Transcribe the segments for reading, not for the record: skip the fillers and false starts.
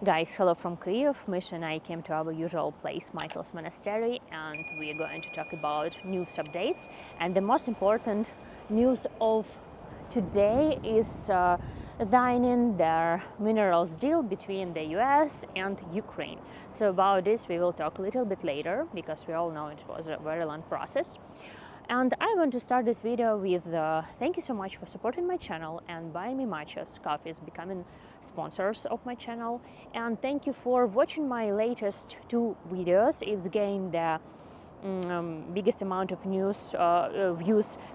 Guys, hello from Kyiv. Misha and I came to our usual place, Michael's Monastery, and we are going to talk about news updates. And the most important news of today is signing the minerals deal between the US and Ukraine. So about this we will talk a little bit later, because we all know it was a very long process. And I want to start this video with thank you so much for supporting my channel and buying me matchas. Coffees becoming sponsors of my channel. And thank you for watching my latest 2 videos. It's gained the biggest amount of views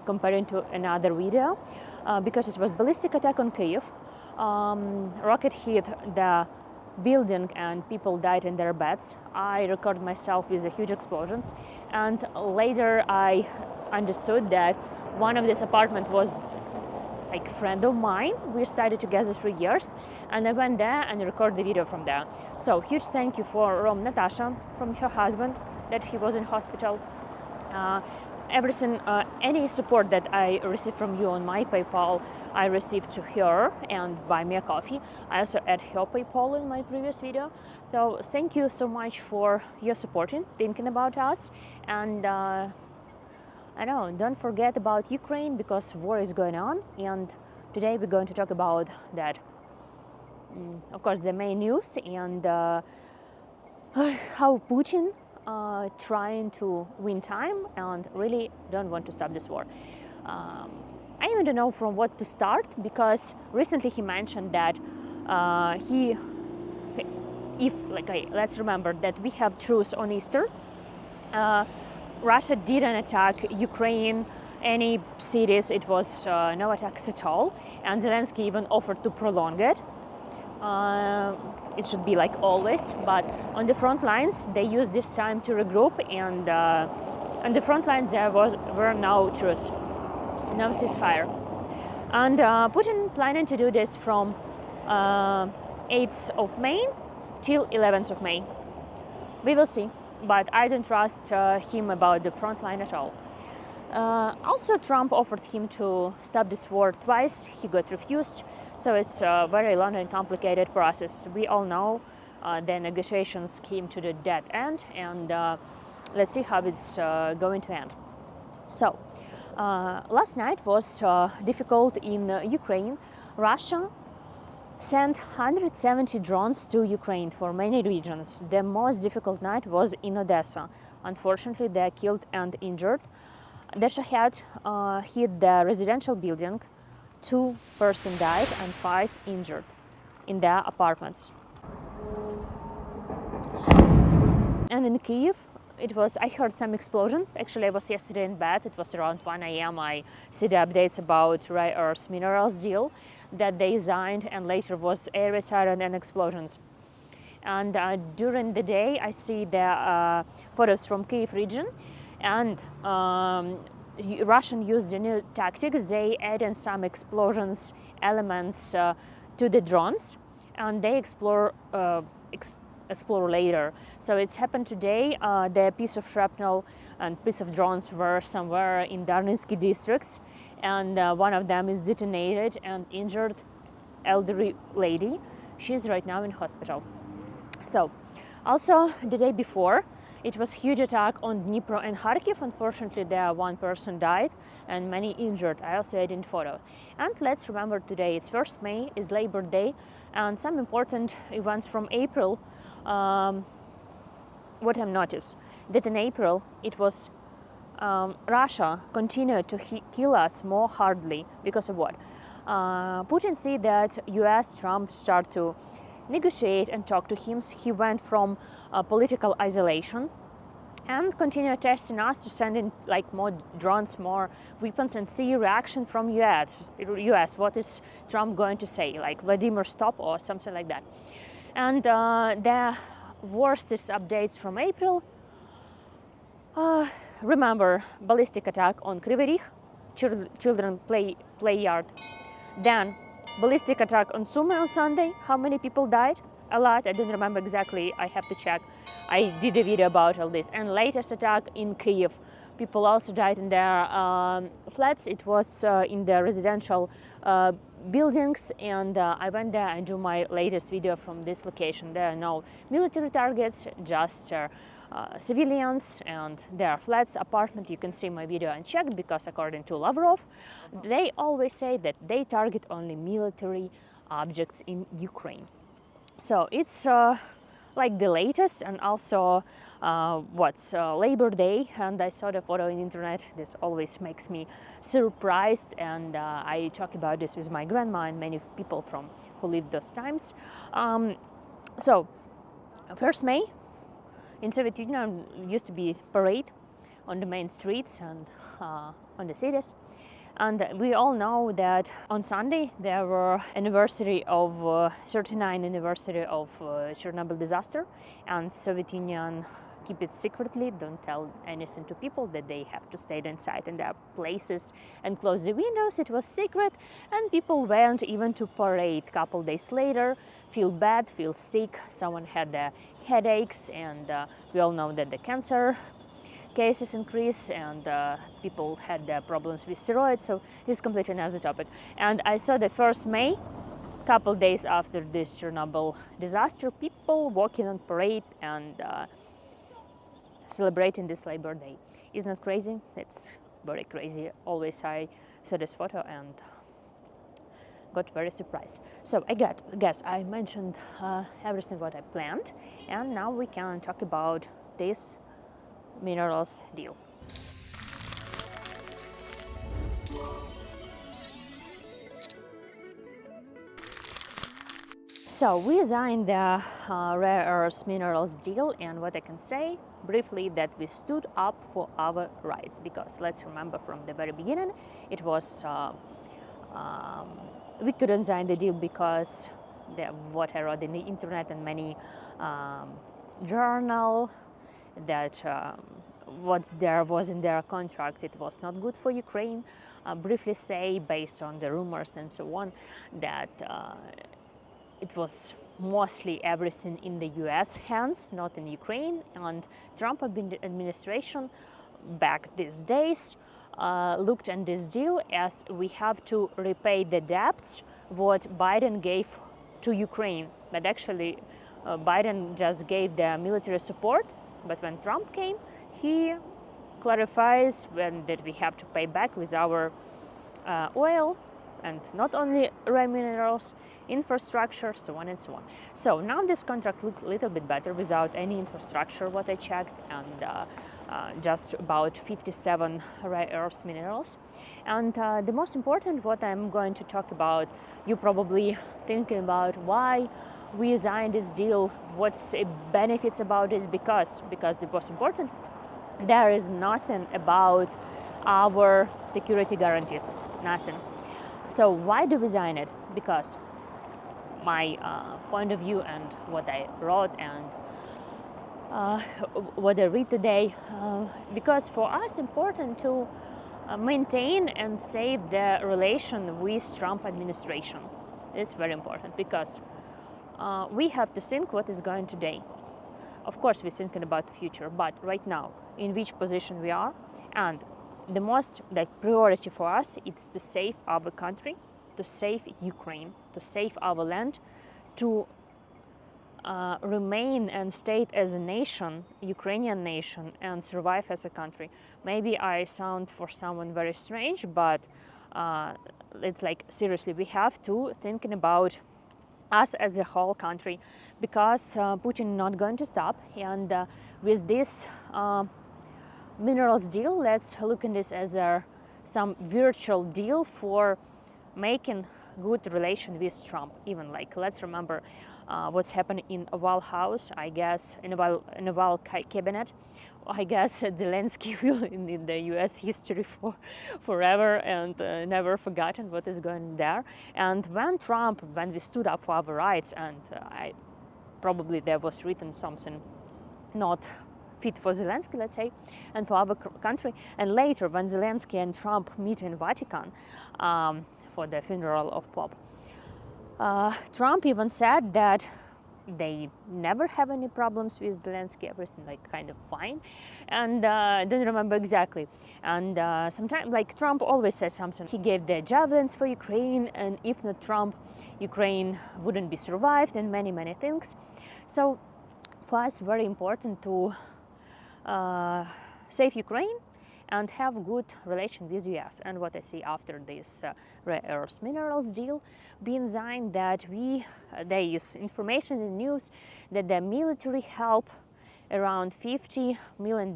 comparing to another video because it was ballistic attack on Kyiv. Rocket hit the building and people died in their beds. I recorded myself with the huge explosions, and later I understood that one of this apartment was like a friend of mine. We studied together 3 years, and I went there and recorded the video from there. So huge thank you for Natasha, from her husband, that he was in hospital. Everything, any support that I received from you on my PayPal, I received to her and buy me a coffee. I also add her PayPal in my previous video. So thank you so much for your supporting, thinking about us. And don't forget about Ukraine, because war is going on. And today we're going to talk about that. Of course, the main news and how Putin trying to win time and really don't want to stop this war. I even don't know from what to start, because recently he mentioned that let's remember that we have truce on Easter. Russia didn't attack Ukraine, any cities. It was no attacks at all, and Zelensky even offered to prolong it. It should be like always, but on the front lines they used this time to regroup, and on the front lines there were no truce, no ceasefire. And Putin planning to do this from 8th of May till 11th of May. We will see, but I don't trust him about the front line at all. Also, Trump offered him to stop this war twice. He got refused. So it's a very long and complicated process. We all know the negotiations came to the dead end, and let's see how it's going to end. So last night was difficult in Ukraine. Russia sent 170 drones to Ukraine for many regions. The most difficult night was in Odessa. Unfortunately, they are killed and injured. The Shahed hit the residential building. 2 persons died and 5 injured in their apartments. And in Kyiv, I heard some explosions. Actually, I was yesterday in bed. It was around 1 a.m. I see the updates about rare earth minerals deal that they signed, and later was air siren and explosions. And during the day, I see the photos from Kyiv region, and Russian used a new tactics. They added some explosions elements to the drones, and they explore later. So it's happened today. The piece of shrapnel and piece of drones were somewhere in Darninsky districts, and one of them is detonated and injured elderly lady. She's right now in hospital. So also the day before, it was huge attack on Dnipro and Kharkiv. Unfortunately, there 1 person died and many injured. I also added photo. And let's remember today, it's 1st May, is Labor Day, and some important events from April. What I've noticed, that in April, it was Russia continued to kill us more hardly because of what? Putin see that US Trump start to negotiate and talk to him. He went from political isolation and continue testing us to send in like more drones, more weapons, and see reaction from US. What is Trump going to say? Like Vladimir, stop, or something like that. And the worstest updates from April. Remember ballistic attack on Kryvyi Rih, children play yard. Then ballistic attack on Sumy on Sunday. How many people died? A lot. I don't remember exactly. I have to check. I did a video about all this. And latest attack in Kyiv. People also died in their flats. It was in the residential buildings, and I went there and do my latest video from this location. There are no military targets, just civilians, and there are flats, apartment. You can see my video unchecked because according to Lavrov, they always say that they target only military objects in Ukraine. So it's like the latest, and also Labor Day, and I saw the photo on the internet. This always makes me surprised, and I talk about this with my grandma and many people who lived those times. So 1st May in Soviet Union used to be parade on the main streets and on the cities. And we all know that on Sunday there were anniversary of 39th anniversary of Chernobyl disaster, and Soviet Union keep it secretly, don't tell anything to people, that they have to stay inside in their places and close the windows. It was secret, and people went even to parade. Couple days later, feel bad, feel sick, someone had headaches, and we all know that the cancer cases increase, and people had problems with steroids, so this is completely another topic. And I saw the 1st May, couple days after this Chernobyl disaster, people walking on parade and celebrating this Labor Day. Isn't that crazy? It's very crazy. Always I saw this photo and got very surprised. So I guess I mentioned everything what I planned, and now we can talk about this minerals deal. So we signed the rare earth minerals deal, and what I can say briefly that we stood up for our rights, because let's remember from the very beginning it was we couldn't sign the deal because what I wrote in the internet and many journal that what there was in their contract, it was not good for Ukraine. Briefly say, based on the rumors and so on, that it was mostly everything in the US hands, not in Ukraine. And Trump administration back these days looked at this deal as we have to repay the debts what Biden gave to Ukraine. But actually Biden just gave the military support. But when Trump came, he clarifies that we have to pay back with our oil, and not only rare minerals, infrastructure, so on and so on. So now this contract looks a little bit better without any infrastructure, what I checked, and just about 57 rare earth minerals. And the most important, what I'm going to talk about, you probably thinking about why we signed this deal, what's the benefits about this, because it was important. There is nothing about our security guarantees, nothing. So why do we sign it? Because my point of view and what I wrote and what I read today, because for us important to maintain and save the relation with Trump administration. It's very important because we have to think what is going today. Of course, we're thinking about the future, but right now, in which position we are, and the most priority for us is to save our country, to save Ukraine, to save our land, to remain and stay as a nation, Ukrainian nation, and survive as a country. Maybe I sound for someone very strange, but it's like seriously, we have to thinking about us as a whole country, because Putin not going to stop. And with this minerals deal, let's look at this as some virtual deal for making good relation with Trump. Even like, let's remember what's happened in Oval House, I guess, in Oval Cabinet. I guess Zelensky will in the US history forever and never forgotten what is going there. And when we stood up for our rights, and probably there was written something not fit for Zelensky, let's say, and for our country. And later, when Zelensky and Trump meet in Vatican for the funeral of Pope, Trump even said that they never have any problems with Zelensky, everything like kind of fine, and don't remember exactly. And sometimes, like, Trump always says something. He gave the javelins for Ukraine, and if not Trump, Ukraine wouldn't be survived, and many things. So for us, very important to save Ukraine and have good relation with US. And what I see after this rare earth minerals deal being signed, that there is information in news that the military help around $50 million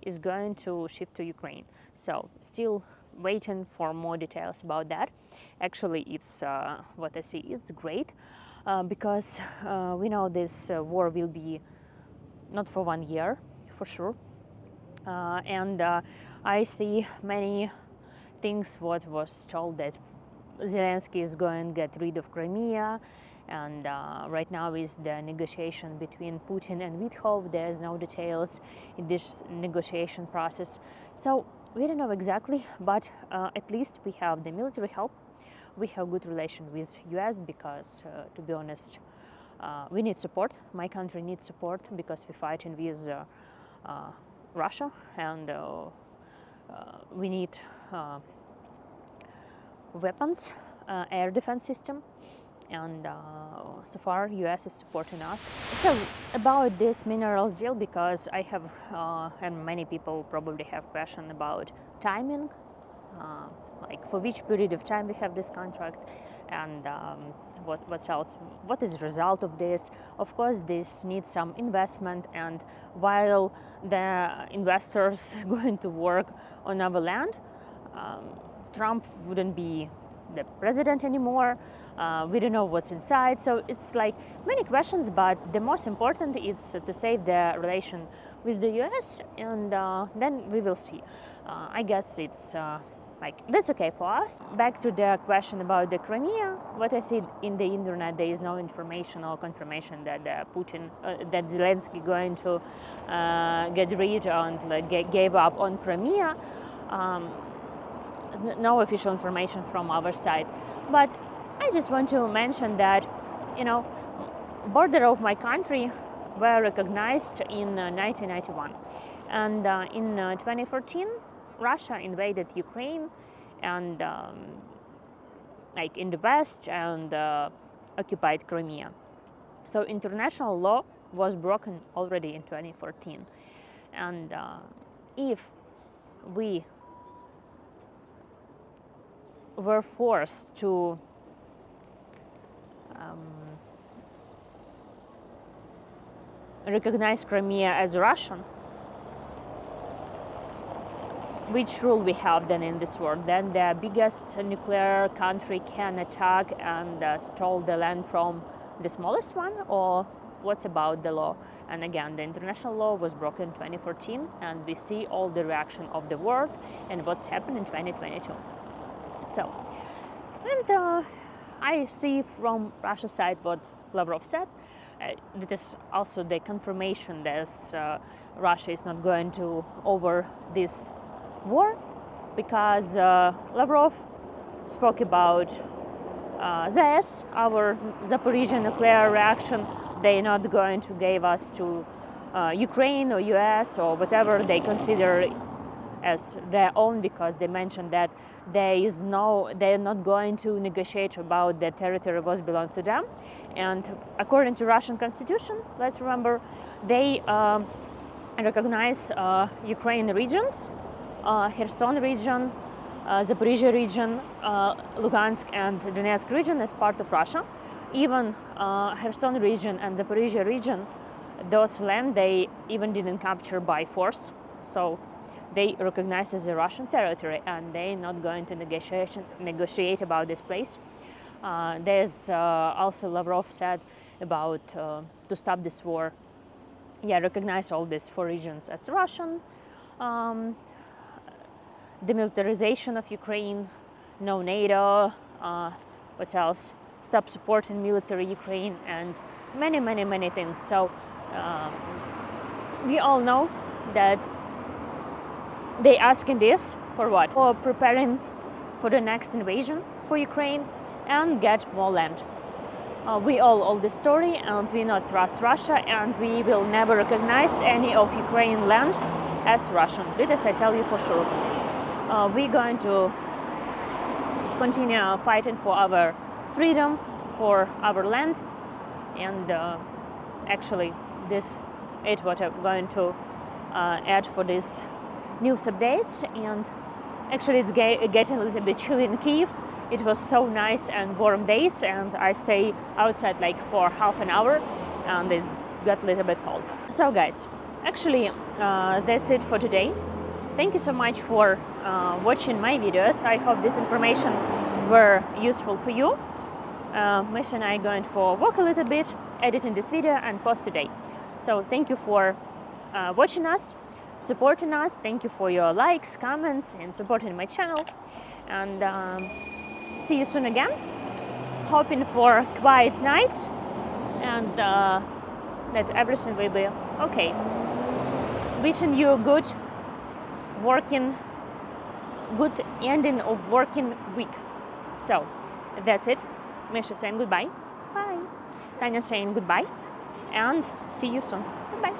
is going to shift to Ukraine. So still waiting for more details about that. Actually, it's what I see, it's great because we know this war will be not for 1 year, for sure. And I see many things what was told, that Zelensky is going to get rid of Crimea, and right now is the negotiation between Putin and Wittkopf. There's no details in this negotiation process, so we don't know exactly, but at least we have the military help. We have good relation with US because, to be honest, we need support. My country needs support because we're fighting with Russia, and we need weapons, air defense system, and so far US is supporting us. So about this minerals deal, because I have and many people probably have question about timing, like for which period of time we have this contract, and what else, what is the result of this. Of course, this needs some investment, and while the investors going to work on our land, Trump wouldn't be the president anymore. We don't know what's inside, so it's like many questions, but the most important is to save the relation with the US, and then we will see. I guess it's like that's okay for us. Back to the question about the Crimea, what I see in the internet, there is no information or confirmation that Putin, that Zelensky going to get rid and like, gave up on Crimea. No official information from our side, but I just want to mention that, you know, border of my country were recognized in 1991, and in 2014 Russia invaded Ukraine and like in the west, and occupied Crimea. So international law was broken already in 2014, and if we were forced to recognize Crimea as Russian, which rule we have then in this world? Then the biggest nuclear country can attack and steal the land from the smallest one, or what's about the law? And again, the international law was broken in 2014, and we see all the reaction of the world and what's happened in 2022. So, and I see from Russia's side what Lavrov said. That is also the confirmation that Russia is not going to over this war, because Lavrov spoke about ZAES, our Zaporizhzhia nuclear reaction. They're not going to give us to Ukraine or US or whatever they consider as their own, because they mentioned that they're not going to negotiate about the territory was belong to them. And according to Russian constitution, let's remember, they recognize Ukraine regions, Kherson region, Zaporizhzhia region, Lugansk and Donetsk region as part of Russia. Even Kherson region and Zaporizhzhia region, those land they even didn't capture by force. So they recognize as a Russian territory, and they're not going to negotiate about this place. There's also Lavrov said about to stop this war. Yeah, recognize all these four regions as Russian. Demilitarization of Ukraine, no NATO, what else? Stop supporting military Ukraine, and many things. So we all know that they asking this for what? For preparing for the next invasion for Ukraine and get more land. We all owe the story, and we not trust Russia, and we will never recognize any of Ukrainian land as Russian. This I tell you for sure. We're going to continue fighting for our freedom, for our land, and actually this is what I'm going to add for this news updates. And actually it's getting a little bit chilly in Kyiv. It was so nice and warm days, and I stay outside like for half an hour, and it's got a little bit cold. So guys, actually that's it for today. Thank you so much for watching my videos. I hope this information were useful for you. Misha and I are going for a walk a little bit, editing this video and post today. So thank you for watching us, supporting us. Thank you for your likes, comments, and supporting my channel. And see you soon again. Hoping for quiet nights and that everything will be okay. Wishing you a good ending of working week. So that's it. Misha saying goodbye. Bye. Tanya saying goodbye. And see you soon. Goodbye.